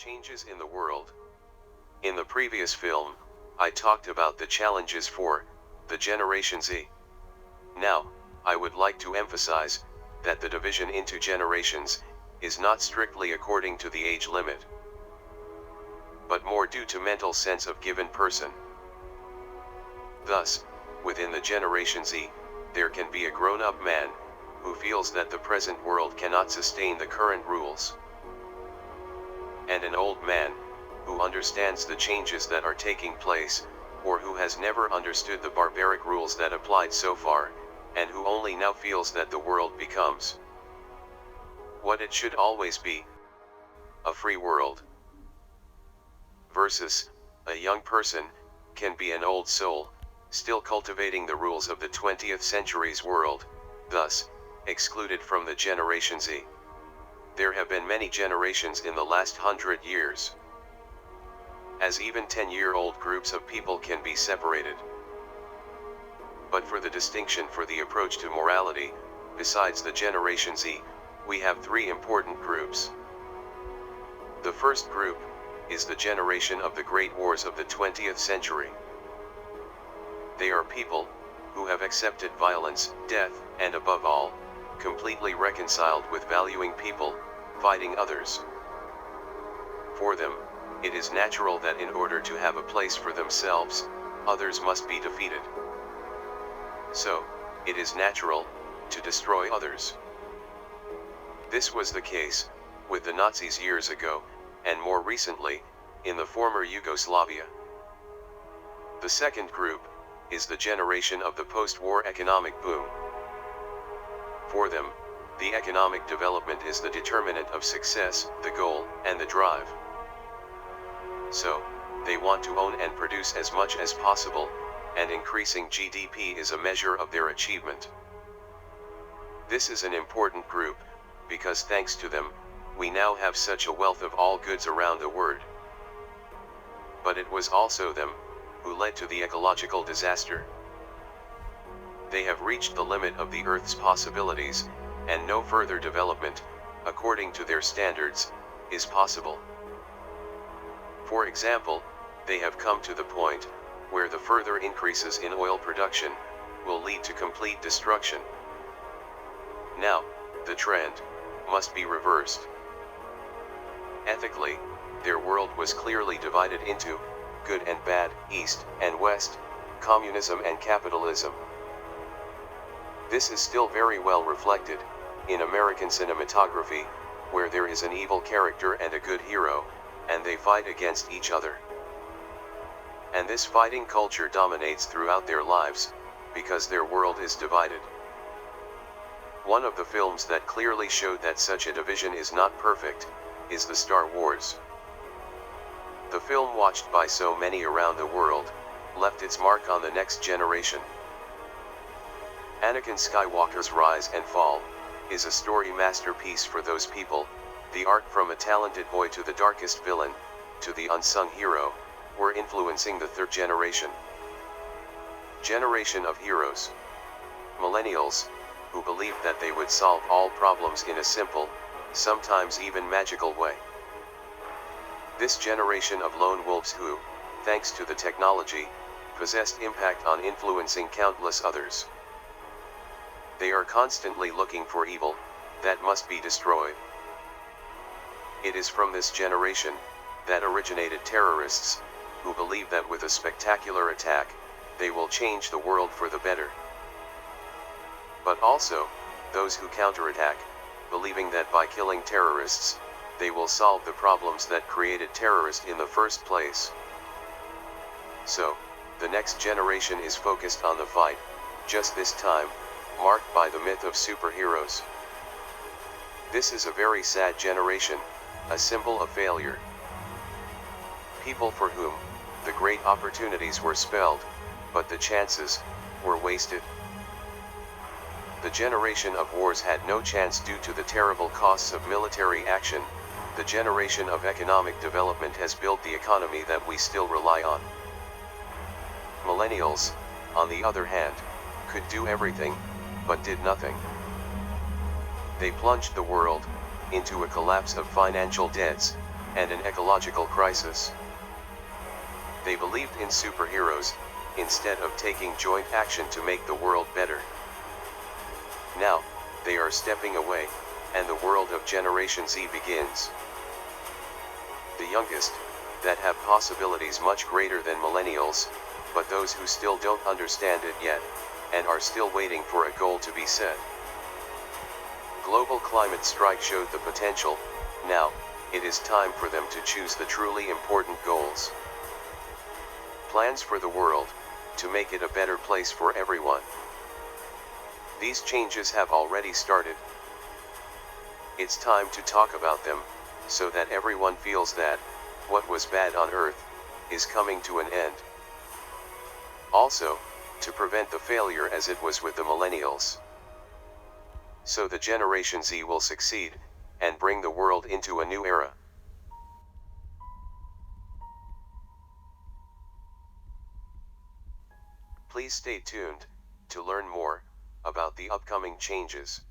Changes in the world. In the previous film, I talked about the challenges for the Generation Z. Now, I would like to emphasize that the division into generations is not strictly according to the age limit, but more due to mental sense of given person. Thus, within the Generation Z, there can be a grown-up man who feels that the present world cannot sustain the current rules, and an old man who understands the changes that are taking place, or who has never understood the barbaric rules that applied so far, and who only now feels that the world becomes what it should always be, a free world. Versus, a young person can be an old soul, still cultivating the rules of the 20th century's world, thus, excluded from the Generation Z. There have been many generations in the last 100 years, as even 10-year-old groups of people can be separated. But for the distinction for the approach to morality, besides the Generation Z, we have three important groups. The first group is the generation of the great wars of the 20th century. They are people who have accepted violence, death, and above all, completely reconciled with valuing people, fighting others. For them, it is natural that in order to have a place for themselves, others must be defeated. So, it is natural to destroy others. This was the case with the Nazis years ago, and more recently, in the former Yugoslavia. The second group is the generation of the post-war economic boom. For them, the economic development is the determinant of success, the goal, and the drive. So, they want to own and produce as much as possible, and increasing GDP is a measure of their achievement. This is an important group, because thanks to them, we now have such a wealth of all goods around the world. But it was also them who led to the ecological disaster. They have reached the limit of the Earth's possibilities, and no further development, according to their standards, is possible. For example, they have come to the point where the further increases in oil production will lead to complete destruction. Now, the trend must be reversed. Ethically, their world was clearly divided into good and bad, East and West, communism and capitalism. This is still very well reflected in American cinematography, where there is an evil character and a good hero, and they fight against each other. And this fighting culture dominates throughout their lives, because their world is divided. One of the films that clearly showed that such a division is not perfect, is the Star Wars. The film, watched by so many around the world, left its mark on the next generation. Anakin Skywalker's rise and fall is a story masterpiece for those people. The arc from a talented boy to the darkest villain, to the unsung hero, were influencing the third generation. Generation of heroes. Millennials, who believed that they would solve all problems in a simple, sometimes even magical way. This generation of lone wolves who, thanks to the technology, possessed impact on influencing countless others. They are constantly looking for evil that must be destroyed. It is from this generation that originated terrorists, who believe that with a spectacular attack, they will change the world for the better. But also, those who counterattack, believing that by killing terrorists, they will solve the problems that created terrorists in the first place. So, the next generation is focused on the fight, just this time, marked by the myth of superheroes. This is a very sad generation, a symbol of failure. People for whom the great opportunities were spelled, but the chances were wasted. The generation of wars had no chance due to the terrible costs of military action. The generation of economic development has built the economy that we still rely on. Millennials, on the other hand, could do everything, but did nothing. They plunged the world into a collapse of financial debts, and an ecological crisis. They believed in superheroes, instead of taking joint action to make the world better. Now, they are stepping away, and the world of Generation Z begins. The youngest, that have possibilities much greater than millennials, but those who still don't understand it yet, and are still waiting for a goal to be set. Global climate strike showed the potential. Now, it is time for them to choose the truly important goals. Plans for the world, to make it a better place for everyone. These changes have already started. It's time to talk about them, so that everyone feels that, what was bad on Earth, is coming to an end. Also, to prevent the failure as it was with the millennials. So the Generation Z will succeed, and bring the world into a new era. Please stay tuned, to learn more, about the upcoming changes.